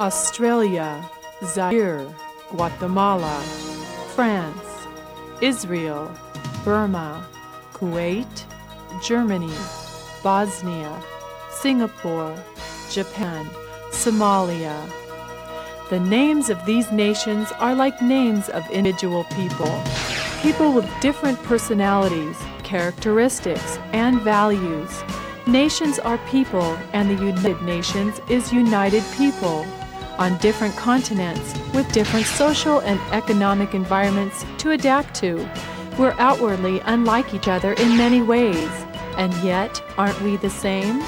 Australia, Zaire, Guatemala, France, Israel, Burma, Kuwait, Germany, Bosnia, Singapore, Japan, Somalia. The names of these nations are like names of individual people with different personalities, characteristics, and values. Nations are people, and the United Nations is united people on different continents with different social and economic environments to adapt to. We're outwardly unlike each other in many ways, and yet aren't we the same?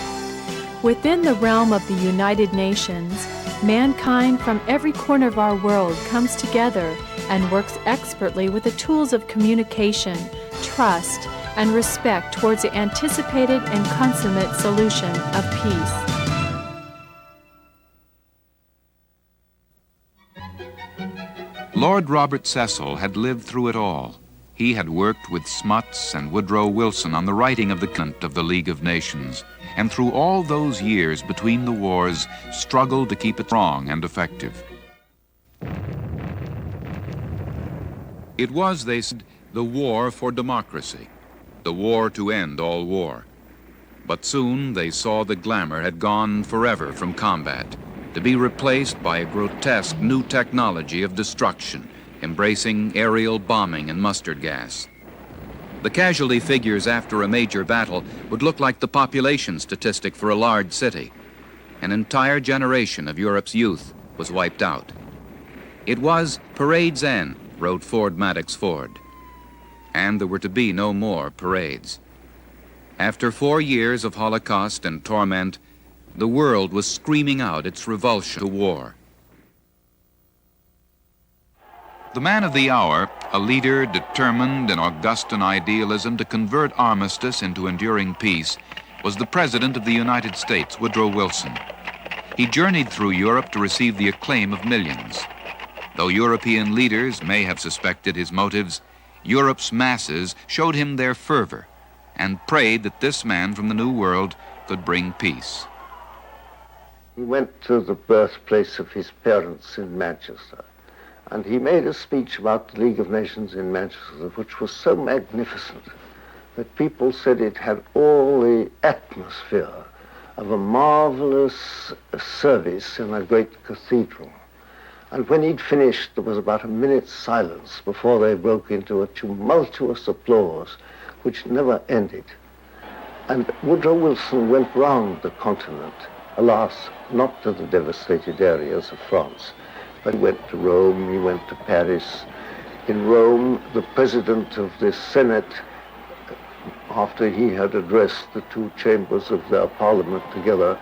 Within the realm of the United Nations, mankind from every corner of our world comes together and works expertly with the tools of communication, trust, and respect towards the anticipated and consummate solution of peace. Lord Robert Cecil had lived through it all. He had worked with Smuts and Woodrow Wilson on the writing of the content of the League of Nations, and through all those years between the wars, struggled to keep it strong and effective. It was, they said, the war for democracy, the war to end all war. But soon they saw the glamour had gone forever from combat, to be replaced by a grotesque new technology of destruction, embracing aerial bombing and mustard gas. The casualty figures after a major battle would look like the population statistic for a large city. An entire generation of Europe's youth was wiped out. It was parade's end, wrote Ford Maddox Ford. And there were to be no more parades. After 4 years of Holocaust and torment, the world was screaming out its revulsion to war. The man of the hour, a leader determined in Augustan idealism to convert armistice into enduring peace, was the President of the United States, Woodrow Wilson. He journeyed through Europe to receive the acclaim of millions. Though European leaders may have suspected his motives, Europe's masses showed him their fervor and prayed that this man from the New World could bring peace. He went to the birthplace of his parents in Manchester, and he made a speech about the League of Nations in Manchester, which was so magnificent that people said it had all the atmosphere of a marvelous service in a great cathedral. And when he'd finished, there was about a minute's silence before they broke into a tumultuous applause which never ended. And Woodrow Wilson went round the continent, alas, not to the devastated areas of France, but he went to Rome, he went to Paris. In Rome, the president of the Senate, after he had addressed the two chambers of their parliament together,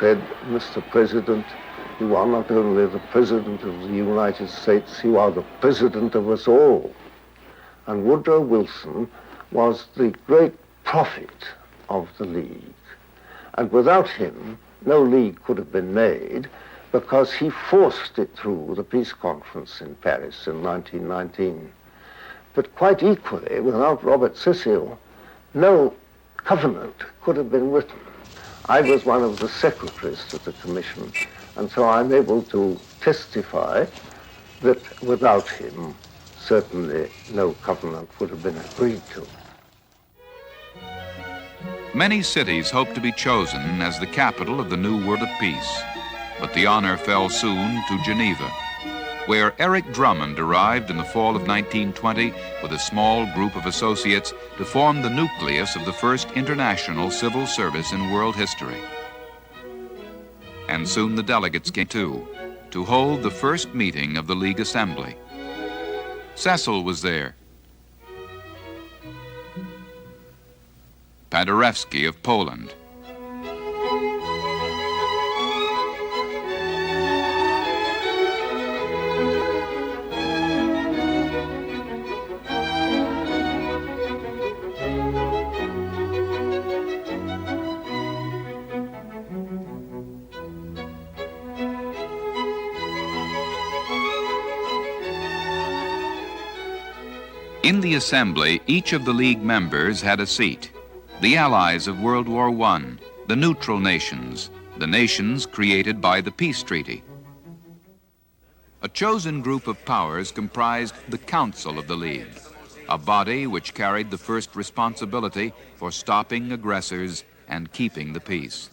said, "Mr. President, you are not only the President of the United States, you are the President of us all." And Woodrow Wilson was the great prophet of the League. And without him, no League could have been made, because he forced it through the peace conference in Paris in 1919. But quite equally, without Robert Cecil, no covenant could have been written. I was one of the secretaries to the Commission, and so I'm able to testify that without him, certainly no covenant would have been agreed to. Many cities hoped to be chosen as the capital of the new world of peace, but the honor fell soon to Geneva, where Eric Drummond arrived in the fall of 1920 with a small group of associates to form the nucleus of the first international civil service in world history. And soon the delegates came too, to hold the first meeting of the League Assembly. Cecil was there. Paderewski of Poland. In the Assembly, each of the League members had a seat. The allies of World War I, the neutral nations, the nations created by the peace treaty. A chosen group of powers comprised the Council of the League, a body which carried the first responsibility for stopping aggressors and keeping the peace.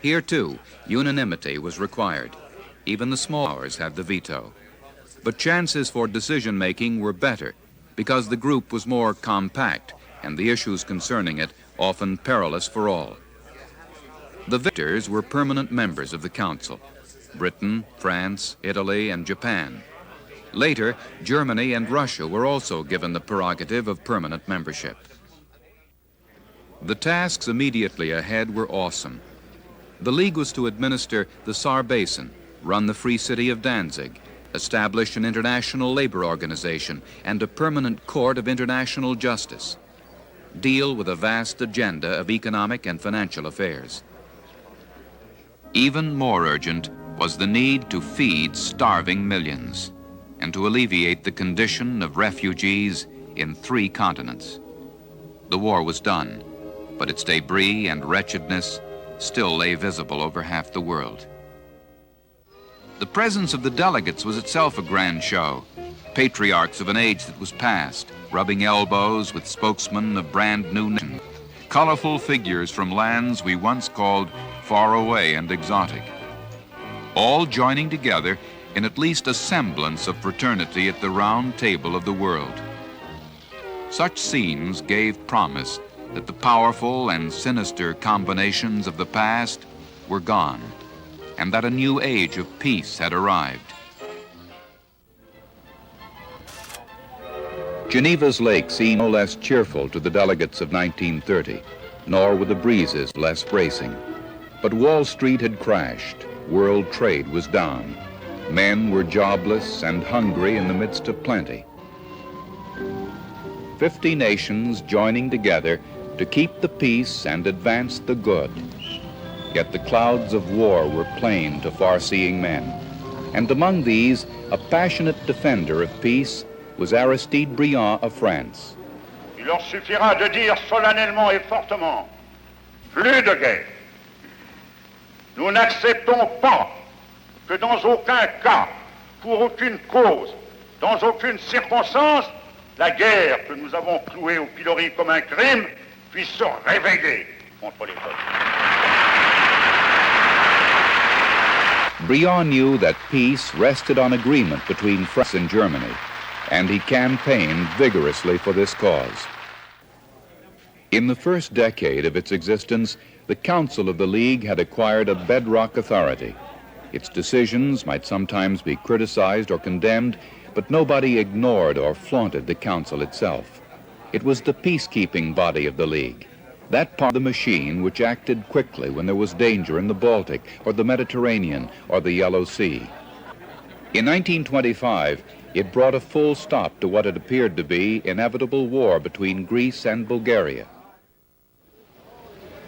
Here, too, unanimity was required. Even the small powers had the veto. But chances for decision-making were better because the group was more compact and the issues concerning it often perilous for all. The victors were permanent members of the Council: Britain, France, Italy, and Japan. Later, Germany and Russia were also given the prerogative of permanent membership. The tasks immediately ahead were awesome. The League was to administer the Saar Basin, run the Free City of Danzig, establish an international labor organization and a permanent court of international justice, deal with a vast agenda of economic and financial affairs. Even more urgent was the need to feed starving millions and to alleviate the condition of refugees in 3 continents. The war was done, but its debris and wretchedness still lay visible over half the world. The presence of the delegates was itself a grand show. Patriarchs of an age that was past, rubbing elbows with spokesmen of brand new nations. Colorful figures from lands we once called far away and exotic. All joining together in at least a semblance of fraternity at the round table of the world. Such scenes gave promise that the powerful and sinister combinations of the past were gone, and that a new age of peace had arrived. Geneva's lake seemed no less cheerful to the delegates of 1930, nor were the breezes less bracing. But Wall Street had crashed, world trade was down, men were jobless and hungry in the midst of plenty. 50 nations joining together to keep the peace and advance the good. Yet the clouds of war were plain to far-seeing men. And among these, a passionate defender of peace was Aristide Briand of France. Il leur suffira de dire solennellement et fortement, plus de guerre. Nous n'acceptons pas que dans aucun cas, pour aucune cause, dans aucune circonstance, la guerre que nous avons clouée au pilori comme un crime puisse se réveiller contre les peuples. Briand knew that peace rested on agreement between France and Germany, and he campaigned vigorously for this cause. In the first decade of its existence, the Council of the League had acquired a bedrock authority. Its decisions might sometimes be criticized or condemned, but nobody ignored or flaunted the Council itself. It was the peacekeeping body of the League, that part of the machine which acted quickly when there was danger in the Baltic or the Mediterranean or the Yellow Sea. In 1925, it brought a full stop to what had appeared to be inevitable war between Greece and Bulgaria.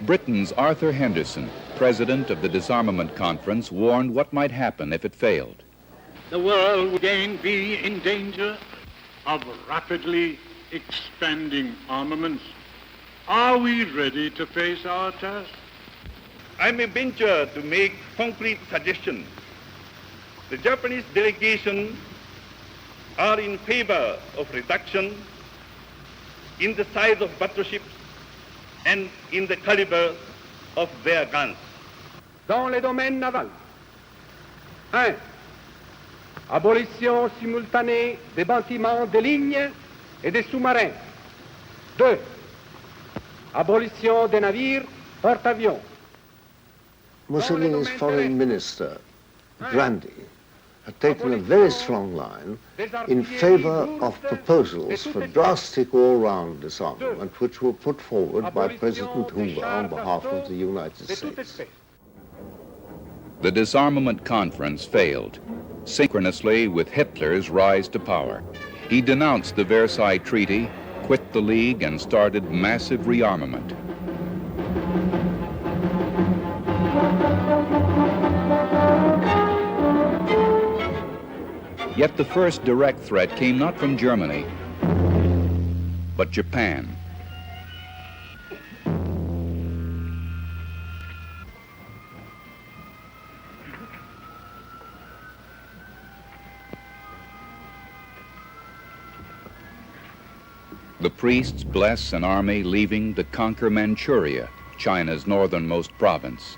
Britain's Arthur Henderson, president of the Disarmament Conference, warned what might happen if it failed. The world would again be in danger of rapidly expanding armaments. Are we ready to face our task? I may venture to make concrete suggestions. The Japanese delegation are in favor of reduction in the size of battleships and in the caliber of their guns. Dans les domaines navals, 1. Abolition simultanée des bâtiments des lignes et des sous-marins. 2. Abolition des navires porte-avions. Mussolini's foreign minister, Grandi, had taken a very strong line in favor of proposals for drastic all-round disarmament, which were put forward by President Hoover on behalf of the United States. The disarmament conference failed, synchronously with Hitler's rise to power. He denounced the Versailles Treaty, quit the League, and started massive rearmament. Yet the first direct threat came not from Germany, but Japan. The priests bless an army leaving to conquer Manchuria, China's northernmost province.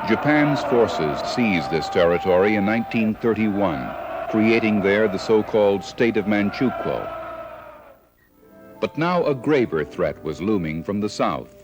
Japan's forces seized this territory in 1931, creating there the so-called State of Manchukuo. But now a graver threat was looming from the south.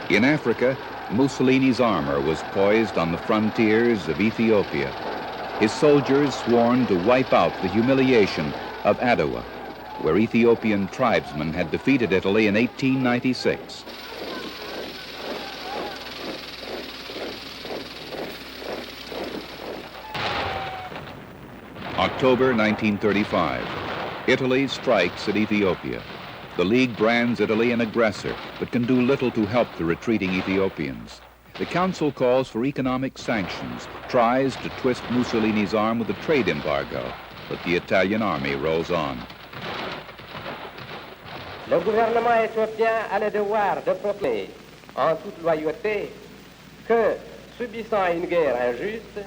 In Africa, Mussolini's armor was poised on the frontiers of Ethiopia, his soldiers sworn to wipe out the humiliation of Adwa, where Ethiopian tribesmen had defeated Italy in 1896. October 1935, Italy strikes at Ethiopia. The League brands Italy an aggressor, but can do little to help the retreating Ethiopians. The Council calls for economic sanctions, tries to twist Mussolini's arm with a trade embargo, but the Italian army rolls on. Le gouvernement éthiopien a le devoir de proclamer, en toute loyauté, que, subissant une guerre injuste,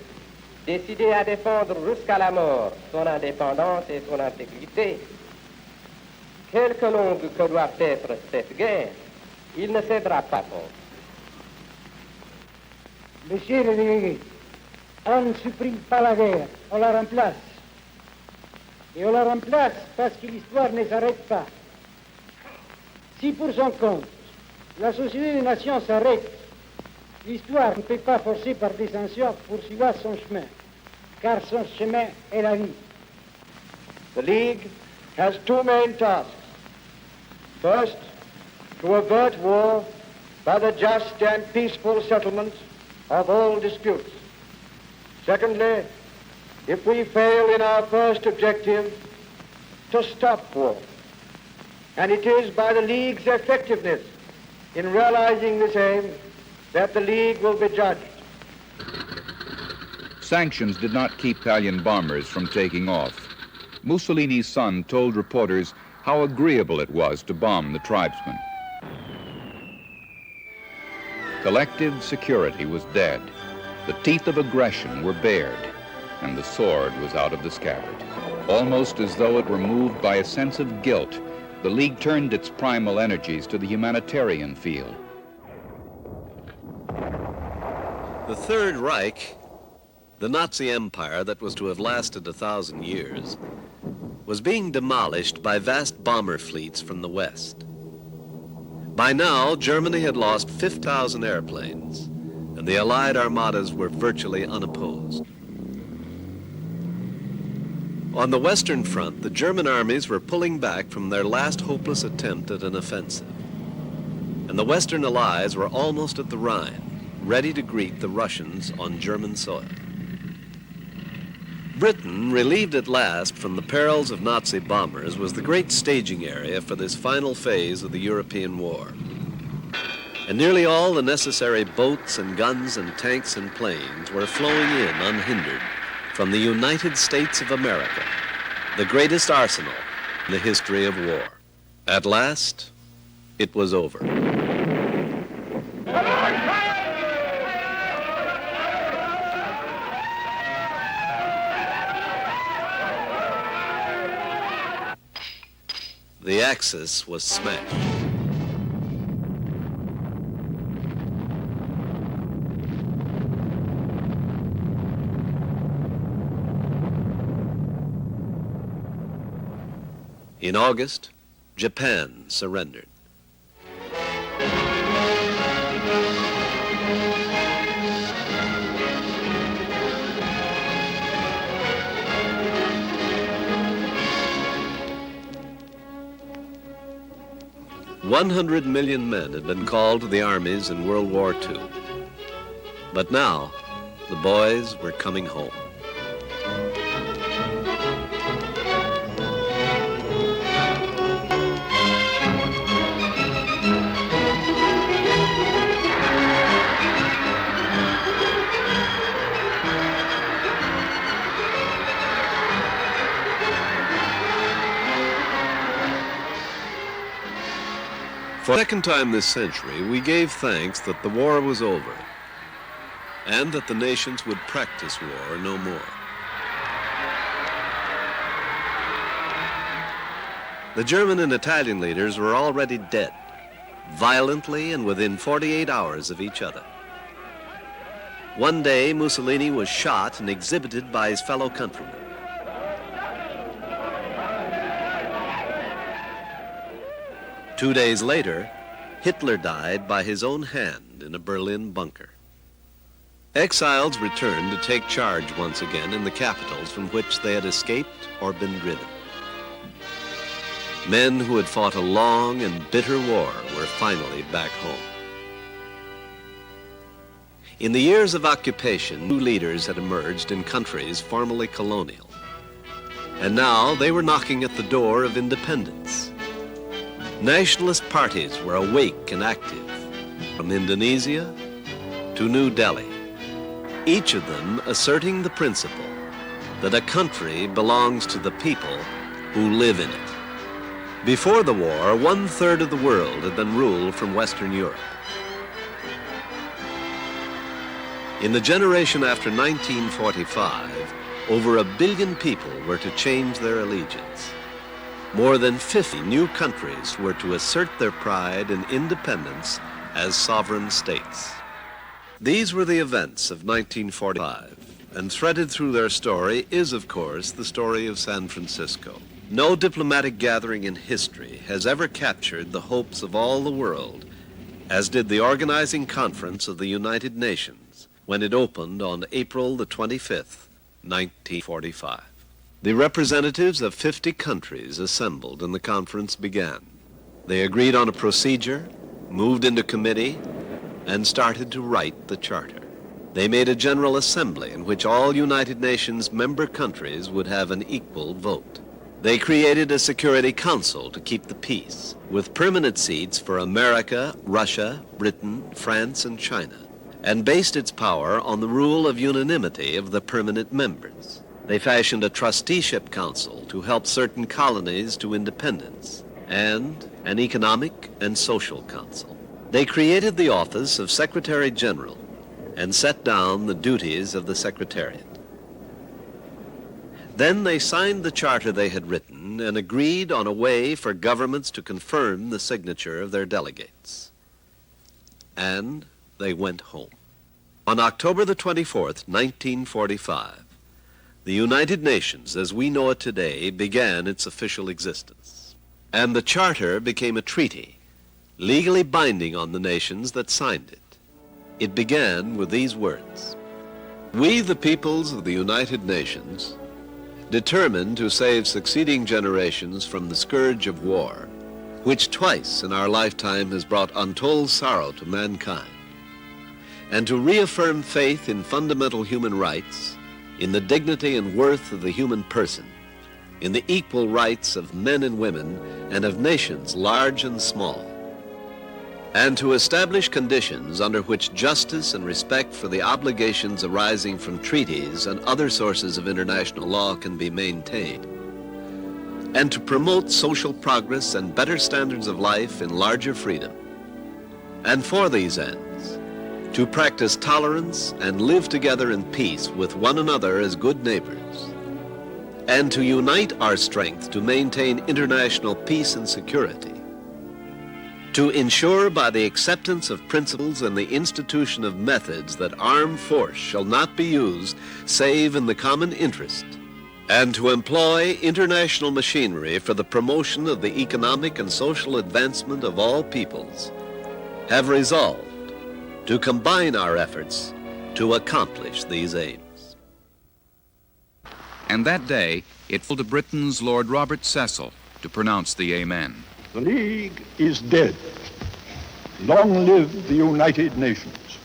décidé à défendre jusqu'à la mort son indépendance et son intégrité, quelque longue que doit être cette guerre, il ne cédera pas contre. Monsieur le délégué, on ne supprime pas la guerre, on la remplace. Et on la remplace parce que l'histoire ne s'arrête pas. Si pour son compte, la Société des Nations s'arrête, l'histoire ne peut pas forcer par des sanctions poursuivre son chemin, car son chemin est la vie. The League has two main tasks. First, to avert war by the just and peaceful settlement of all disputes. Secondly, if we fail in our first objective, to stop war. And it is by the League's effectiveness in realizing this aim that the League will be judged. Sanctions did not keep Italian bombers from taking off. Mussolini's son told reporters how agreeable it was to bomb the tribesmen. Collective security was dead. The teeth of aggression were bared, and the sword was out of the scabbard. Almost as though it were moved by a sense of guilt, the League turned its primal energies to the humanitarian field. The Third Reich, the Nazi empire that was to have lasted 1,000 years, was being demolished by vast bomber fleets from the West. By now, Germany had lost 50,000 airplanes, and the Allied armadas were virtually unopposed. On the Western Front, the German armies were pulling back from their last hopeless attempt at an offensive. And the Western Allies were almost at the Rhine, ready to greet the Russians on German soil. Britain, relieved at last from the perils of Nazi bombers, was the great staging area for this final phase of the European war. And nearly all the necessary boats and guns and tanks and planes were flowing in unhindered from the United States of America, the greatest arsenal in the history of war. At last, it was over. The Axis was smashed. In August, Japan surrendered. $100 million men had been called to the armies in World War II. But now, the boys were coming home. the second time this century, we gave thanks that the war was over and that the nations would practice war no more. The German and Italian leaders were already dead, violently and within 48 hours of each other. One day, Mussolini was shot and exhibited by his fellow countrymen. Two days later, Hitler died by his own hand in a Berlin bunker. Exiles returned to take charge once again in the capitals from which they had escaped or been driven. Men who had fought a long and bitter war were finally back home. In the years of occupation, new leaders had emerged in countries formerly colonial. And now they were knocking at the door of independence. Nationalist parties were awake and active, from Indonesia to New Delhi, each of them asserting the principle that a country belongs to the people who live in it. Before the war, 1/3 of the world had been ruled from Western Europe. In the generation after 1945, over 1 billion people were to change their allegiance. More than 50 new countries were to assert their pride and independence as sovereign states. These were the events of 1945, and threaded through their story is, of course, the story of San Francisco. No diplomatic gathering in history has ever captured the hopes of all the world as did the organizing conference of the United Nations when it opened on April the 25th, 1945. The representatives of 50 countries assembled and the conference began. They agreed on a procedure, moved into committee, and started to write the charter. They made a General Assembly in which all United Nations member countries would have an equal vote. They created a Security Council to keep the peace, with permanent seats for America, Russia, Britain, France, and China, and based its power on the rule of unanimity of the permanent members. They fashioned a trusteeship council to help certain colonies to independence, and an economic and social council. They created the office of Secretary General and set down the duties of the Secretariat. Then they signed the charter they had written and agreed on a way for governments to confirm the signature of their delegates. And they went home. On October the 24th, 1945, the United Nations, as we know it today, began its official existence. And the charter became a treaty, legally binding on the nations that signed it. It began with these words: "We, the peoples of the United Nations, determined to save succeeding generations from the scourge of war, which twice in our lifetime has brought untold sorrow to mankind, and to reaffirm faith in fundamental human rights, in the dignity and worth of the human person, in the equal rights of men and women, and of nations large and small, and to establish conditions under which justice and respect for the obligations arising from treaties and other sources of international law can be maintained, and to promote social progress and better standards of life in larger freedom, and for these ends, to practice tolerance and live together in peace with one another as good neighbors, and to unite our strength to maintain international peace and security, to ensure by the acceptance of principles and the institution of methods that armed force shall not be used save in the common interest, and to employ international machinery for the promotion of the economic and social advancement of all peoples, have resolved to combine our efforts to accomplish these aims." And that day, it fell to Britain's Lord Robert Cecil to pronounce the Amen. The League is dead. Long live the United Nations.